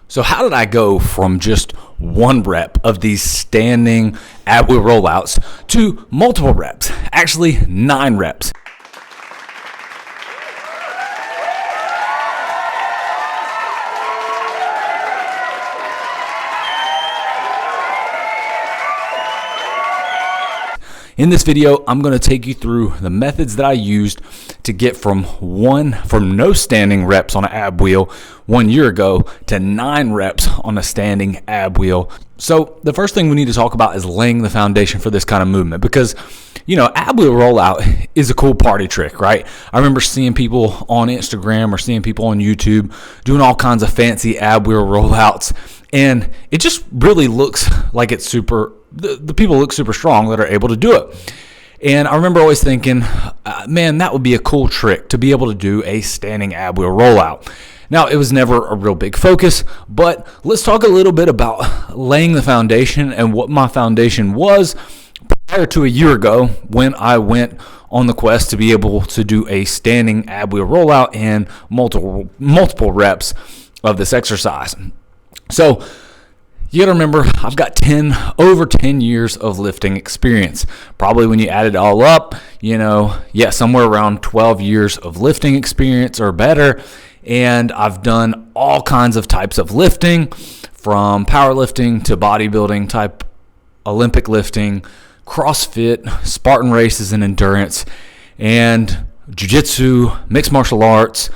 So how did I go from just one rep of these standing ab wheel rollouts to multiple reps, actually 9 reps? In this video, I'm going to take you through the methods that I used to get from no standing reps on an ab wheel 1 year ago to 9 reps on a standing ab wheel. So the first thing we need to talk about is laying the foundation for this kind of movement, because ab wheel rollout is a cool party trick, right? I remember seeing people on Instagram or seeing people on YouTube doing all kinds of fancy ab wheel rollouts, and it just really looks like it's the people look super strong that are able to do it. And I remember always thinking, man, that would be a cool trick to be able to do a standing ab wheel rollout. Now, it was never a real big focus, but let's talk a little bit about laying the foundation and what my foundation was prior to a year ago when I went on the quest to be able to do a standing ab wheel rollout and multiple reps of this exercise. So you got to remember, I've got over 10 years of lifting experience. Probably when you add it all up, somewhere around 12 years of lifting experience or better. And I've done all kinds of types of lifting, from powerlifting to bodybuilding type, Olympic lifting, CrossFit, Spartan races and endurance, and jiu-jitsu, mixed martial arts,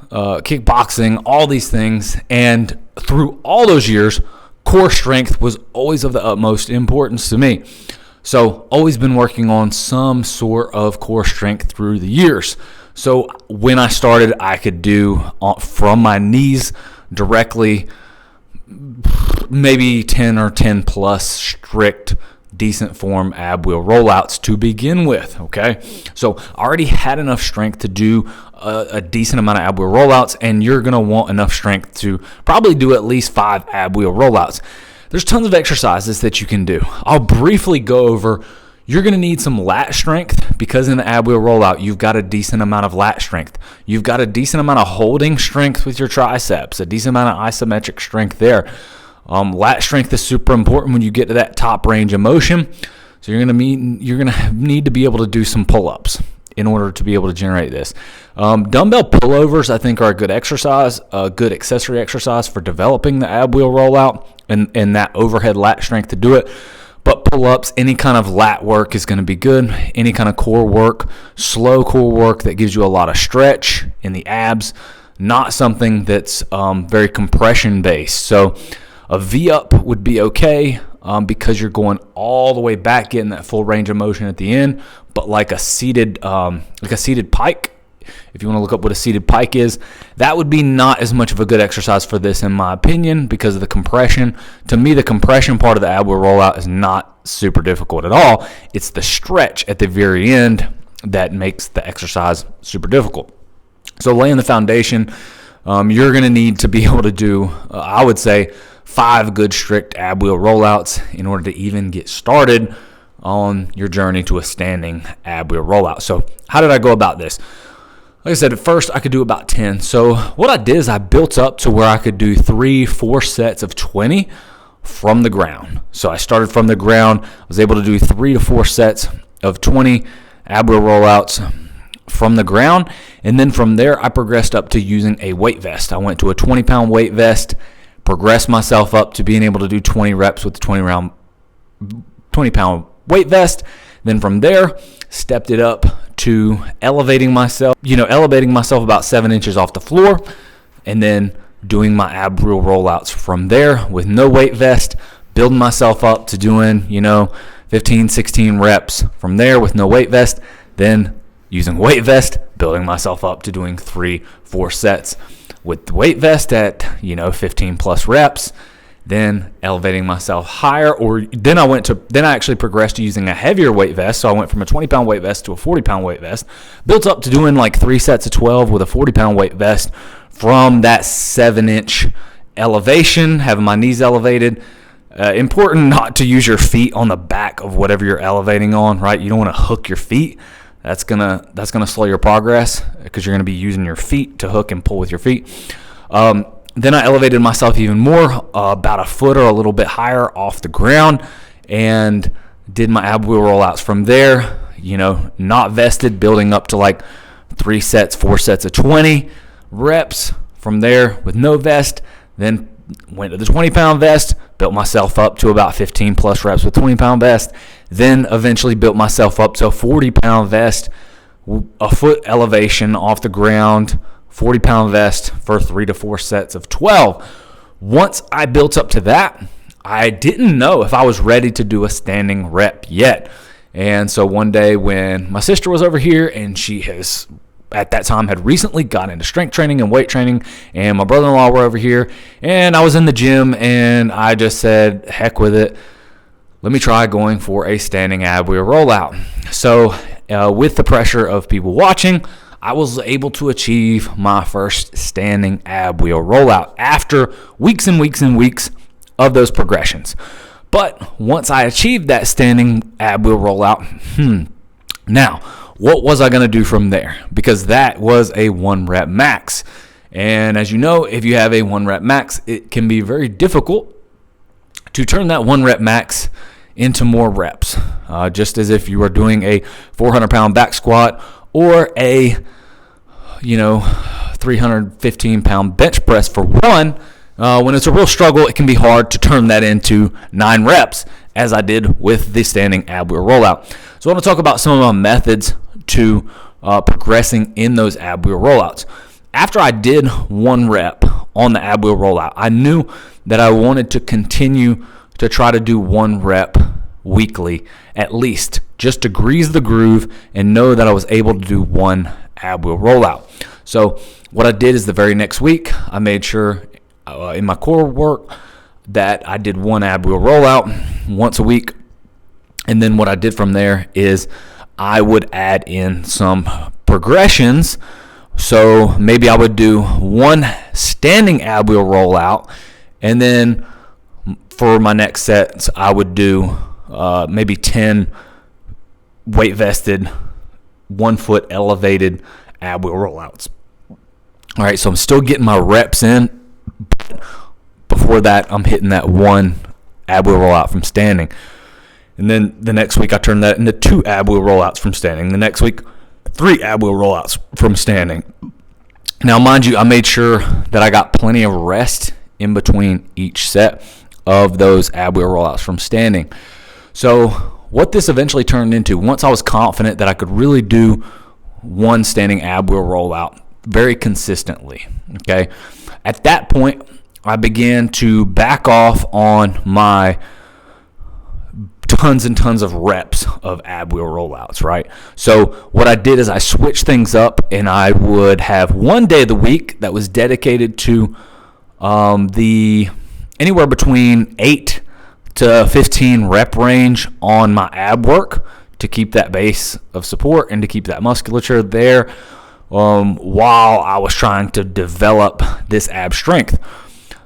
kickboxing, all these things. And through all those years, core strength was always of the utmost importance to me. So always been working on some sort of core strength through the years. So when I started, I could do from my knees directly maybe 10 or 10 plus strict decent form ab wheel rollouts to begin with, okay? So I already had enough strength to do a decent amount of ab wheel rollouts, and you're going to want enough strength to probably do at least 5 ab wheel rollouts. There's tons of exercises that you can do. I'll briefly go over. You're going to need some lat strength, because in the ab wheel rollout, you've got a decent amount of lat strength. You've got a decent amount of holding strength with your triceps, a decent amount of isometric strength there. Lat strength is super important when you get to that top range of motion. So you're going to need to be able to do some pull-ups in order to be able to generate this. Dumbbell pullovers, I think, are a good exercise, a good accessory exercise for developing the ab wheel rollout and that overhead lat strength to do it. But pull-ups, any kind of lat work is going to be good. Any kind of core work, slow core work that gives you a lot of stretch in the abs, not something that's very compression-based. So a V-up would be okay because you're going all the way back, getting that full range of motion at the end. But like a seated pike, if you want to look up what a seated pike is, that would be not as much of a good exercise for this, in my opinion, because of the compression. To me, the compression part of the ab wheel rollout is not super difficult at all. It's the stretch at the very end that makes the exercise super difficult. So laying the foundation, you're going to need to be able to do, I would say, 5 good strict ab wheel rollouts in order to even get started on your journey to a standing ab wheel rollout. So how did I go about this? Like I said, at first I could do about 10. So what I did is I built up to where I could do 3-4 sets of 20 from the ground. So I started from the ground. I was able to do 3 to 4 sets of 20 ab wheel rollouts from the ground. And then from there, I progressed up to using a weight vest. I went to a 20-pound weight vest, progressed myself up to being able to do 20 reps with the 20-pound weight vest. Then from there, stepped it up to elevating myself about 7 inches off the floor, and then doing my ab wheel rollouts from there with no weight vest, building myself up to doing, 15, 16 reps from there with no weight vest, then using weight vest, building myself up to doing 3-4 sets with the weight vest at 15 plus reps, then elevating myself higher. Or then I actually progressed to using a heavier weight vest. So I went from a 20-pound weight vest to a 40-pound weight vest, built up to doing like 3 sets of 12 with a 40-pound weight vest from that 7-inch elevation, having my knees elevated. Important not to use your feet on the back of whatever you're elevating on, right? You don't want to hook your feet. That's gonna slow your progress, because you're gonna be using your feet to hook and pull with your feet. Then I elevated myself even more, about a foot or a little bit higher off the ground, and did my ab wheel rollouts from there, not vested, building up to like 4 sets of 20 reps from there with no vest. Then went to the 20-pound vest, built myself up to about 15 plus reps with 20-pound vest. Then eventually built myself up to a 40-pound vest, a foot elevation off the ground, 40-pound vest for 3 to 4 sets of 12. Once I built up to that, I didn't know if I was ready to do a standing rep yet. And so one day when my sister was over here, and she has at that time had recently gotten into strength training and weight training, and my brother-in-law were over here, and I was in the gym, and I just said, heck with it. Let me try going for a standing ab wheel rollout. So with the pressure of people watching, I was able to achieve my first standing ab wheel rollout after weeks and weeks and weeks of those progressions. But once I achieved that standing ab wheel rollout, now what was I going to do from there? Because that was a 1 rep max. And as you know, if you have a 1 rep max, it can be very difficult to turn that 1 rep max into more reps. Just as if you were doing a 400-pound back squat or a 315-pound bench press for one. When it's a real struggle, it can be hard to turn that into 9 reps, as I did with the standing ab wheel rollout. So I want to talk about some of my methods to progressing in those ab wheel rollouts. After I did 1 rep on the ab wheel rollout, I knew that I wanted to continue to try to do 1 rep weekly, at least, just to grease the groove and know that I was able to do 1 ab wheel rollout. So what I did is the very next week, I made sure in my core work that I did 1 ab wheel rollout once a week. And then what I did from there is I would add in some progressions. So maybe I would do 1 standing ab wheel rollout, and then for my next sets, I would do maybe 10 weight vested, 1 foot elevated ab wheel rollouts. All right, so I'm still getting my reps in. But before that, I'm hitting that 1 ab wheel rollout from standing. And then the next week, I turned that into 2 ab wheel rollouts from standing. The next week, 3 ab wheel rollouts from standing. Now, mind you, I made sure that I got plenty of rest in between each set of those ab wheel rollouts from standing. So what this eventually turned into, once I was confident that I could really do 1 standing ab wheel rollout very consistently, okay, at that point, I began to back off on my tons and tons of reps of ab wheel rollouts, right? So what I did is I switched things up, and I would have 1 day of the week that was dedicated to the anywhere between 8 to 15 rep range on my ab work to keep that base of support and to keep that musculature there while I was trying to develop this ab strength.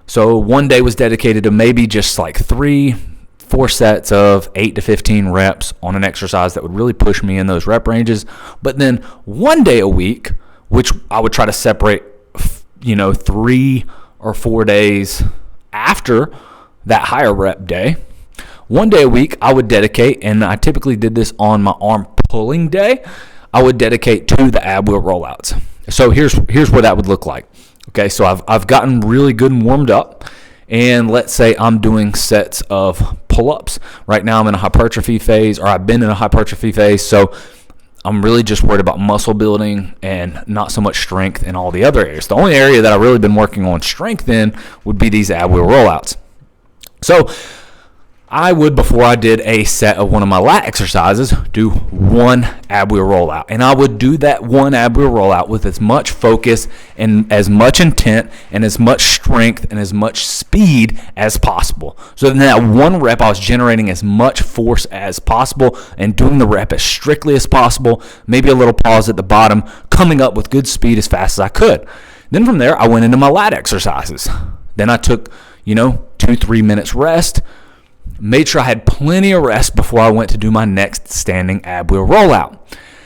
So 1 day was dedicated to maybe just like 3-4 sets of 8 to 15 reps on an exercise that would really push me in those rep ranges. But then 1 day a week, which I would try to separate, 3 or 4 days after that higher rep day. 1 day a week I would dedicate, and I typically did this on my arm pulling day, I would dedicate to the ab wheel rollouts. So here's what that would look like. Okay, so I've gotten really good and warmed up, and let's say I'm doing sets of pull-ups. Right now I'm in a hypertrophy phase, or I've been in a hypertrophy phase, so I'm really just worried about muscle building and not so much strength in all the other areas. The only area that I've really been working on strength in would be these ab wheel rollouts. So I would, before I did a set of one of my lat exercises, do 1 ab wheel rollout. And I would do that 1 ab wheel rollout with as much focus and as much intent and as much strength and as much speed as possible. So in that 1 rep, I was generating as much force as possible and doing the rep as strictly as possible, maybe a little pause at the bottom, coming up with good speed as fast as I could. Then from there, I went into my lat exercises. Then I took, 2-3 minutes rest, made sure I had plenty of rest before I went to do my next standing ab wheel rollout.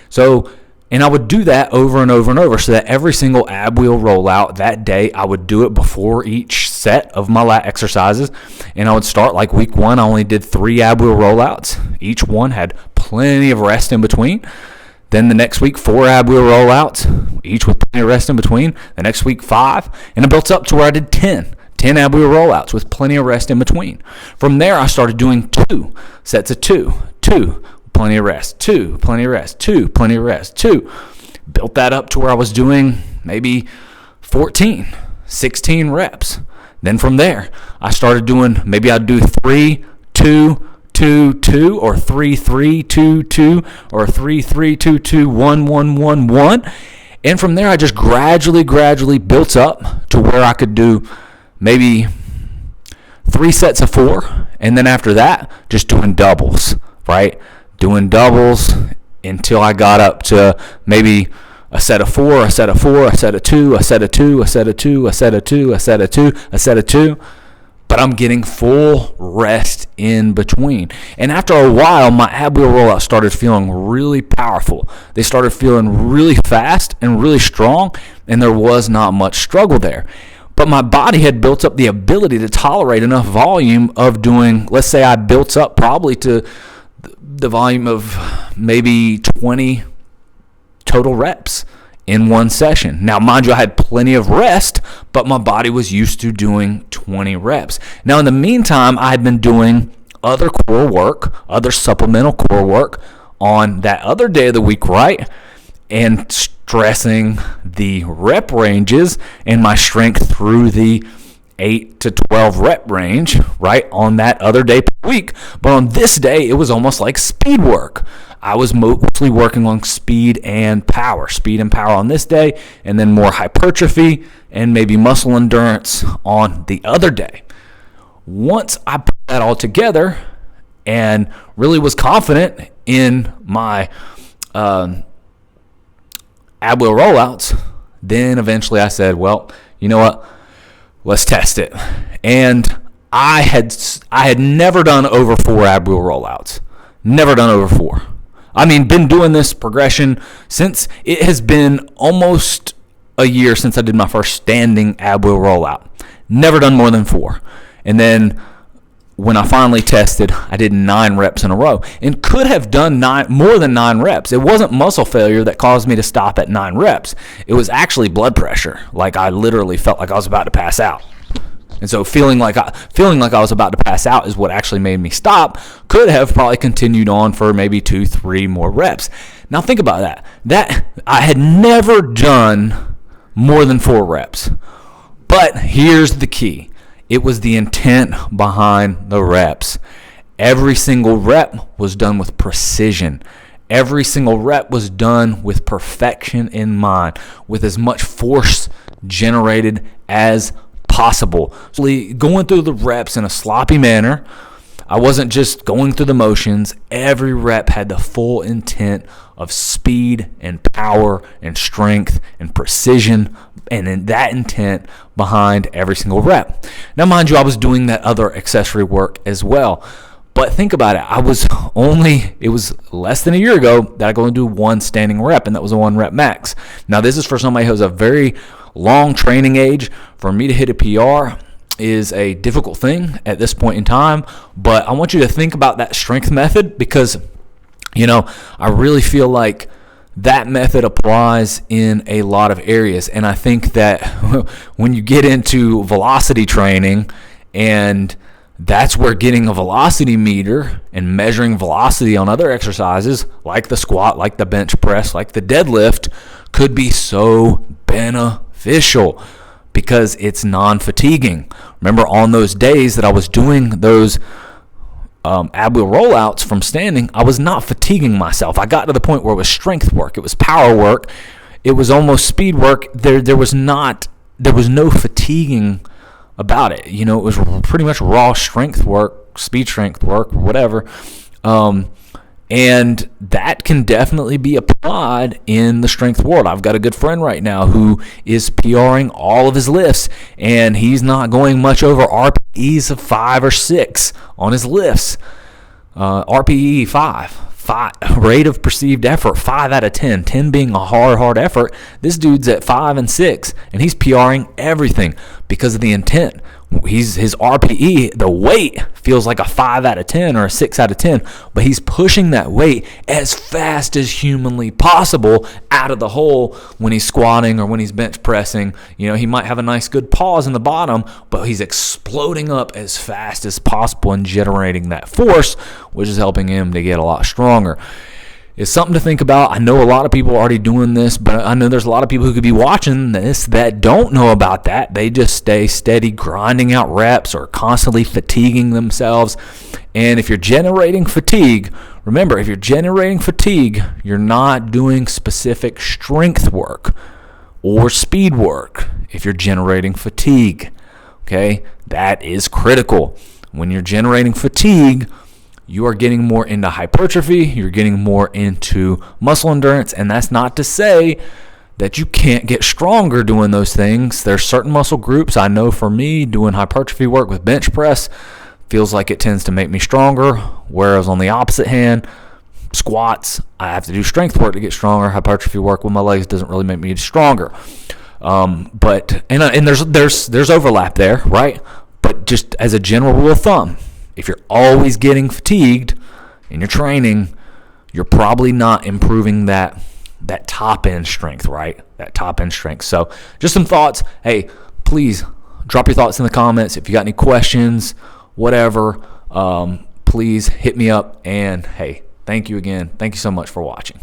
So And I would do that over and over and over, so that every single ab wheel rollout that day, I would do it before each set of my lat exercises. And I would start like week 1, I only did 3 ab wheel rollouts. Each one had plenty of rest in between. Then the next week, 4 ab wheel rollouts, each with plenty of rest in between. The next week, 5. And it built up to where I did 10 ab wheel rollouts with plenty of rest in between. From there, I started doing 2 sets of 2, plenty of rest, 2, plenty of rest, 2, plenty of rest, 2. Built that up to where I was doing maybe 14, 16 reps. Then from there, I started doing, maybe I'd do 3, 2, 2, 2, or 3, 3, 2, 2, or 3, 3, 2, 2, 1, 1, 1, 1. And from there, I just gradually built up to where I could do maybe 3 sets of 4. And then after that, just doing doubles, right? Doing doubles until I got up to maybe a set of 4, a set of 4, a set of 2, a set of 2, a set of 2, a set of 2, a set of 2, a set of 2. But I'm getting full rest in between. And after a while, my ab wheel rollout started feeling really powerful. They started feeling really fast and really strong, and there was not much struggle there. But my body had built up the ability to tolerate enough volume of doing, let's say I built up probably to the volume of maybe 20 total reps in one session. Now, mind you, I had plenty of rest, but my body was used to doing 20 reps. Now, in the meantime, I had been doing other core work, other supplemental core work on that other day of the week, right? And stressing the rep ranges and my strength through the 8 to 12 rep range, right, on that other day per week. But on this day, it was almost like speed work. I was mostly working on speed and power on this day, and then more hypertrophy and maybe muscle endurance on the other day. Once I put that all together and really was confident in my ab wheel rollouts, then eventually I said, well, you know what? Let's test it. And I had never done over 4 ab wheel rollouts. Never done over 4. I mean, been doing this progression since it has been almost a year since I did my first standing ab wheel rollout. Never done more than 4. And then when I finally tested, I did 9 reps in a row and could have done more than 9 reps. It wasn't muscle failure that caused me to stop at 9 reps. It was actually blood pressure. Like I literally felt like I was about to pass out. And so feeling like I was about to pass out is what actually made me stop. Could have probably continued on for maybe 2-3 more reps. Now think about that. That I had never done more than 4 reps. But here's the key. It was the intent behind the reps. Every single rep was done with precision. Every single rep was done with perfection in mind, with as much force generated as possible. So going through the reps in a sloppy manner, I wasn't just going through the motions. Every rep had the full intent of speed and power and strength and precision, and in that intent behind every single rep. Now, mind you, I was doing that other accessory work as well. But think about it. It was less than a year ago that I could only do 1 standing rep, and that was a 1 rep max. Now, this is for somebody who has a very long training age. For me to hit a PR is a difficult thing at this point in time, but I want you to think about that strength method because, I really feel like that method applies in a lot of areas. And I think that when you get into velocity training, and that's where getting a velocity meter and measuring velocity on other exercises like the squat, like the bench press, like the deadlift could be so beneficial because it's non-fatiguing. Remember, on those days that I was doing those ab wheel rollouts from standing, I was not fatiguing myself. I got to the point where it was strength work, it was power work, it was almost speed work. There was no fatiguing about it. It was pretty much raw strength work, speed strength work, or whatever. And that can definitely be applied in the strength world. I've got a good friend right now who is PRing all of his lifts, and he's not going much over RPEs of 5 or 6 on his lifts. RPE 5 rate of perceived effort, 5 out of 10, 10 being a hard effort. This dude's at 5 and 6, and he's PRing everything because of the intent. His RPE, the weight, feels like a 5 out of 10 or a 6 out of 10, but he's pushing that weight as fast as humanly possible out of the hole when he's squatting or when he's bench pressing. He might have a nice good pause in the bottom, but he's exploding up as fast as possible and generating that force, which is helping him to get a lot stronger. It's something to think about. I know a lot of people are already doing this, but I know there's a lot of people who could be watching this that don't know about that. They just stay steady, grinding out reps or constantly fatiguing themselves. And if you're generating fatigue, remember, if you're generating fatigue, you're not doing specific strength work or speed work if you're generating fatigue. Okay? That is critical. When you're generating fatigue, you are getting more into hypertrophy, you're getting more into muscle endurance, and that's not to say that you can't get stronger doing those things. There's certain muscle groups, I know for me, doing hypertrophy work with bench press feels like it tends to make me stronger, whereas on the opposite hand, squats, I have to do strength work to get stronger. Hypertrophy work with my legs doesn't really make me stronger. But there's overlap there, right? But just as a general rule of thumb, if you're always getting fatigued in your training, you're probably not improving that top end strength, right? That top end strength. So just some thoughts. Hey, please drop your thoughts in the comments. If you got any questions, whatever, please hit me up. And hey, thank you again. Thank you so much for watching.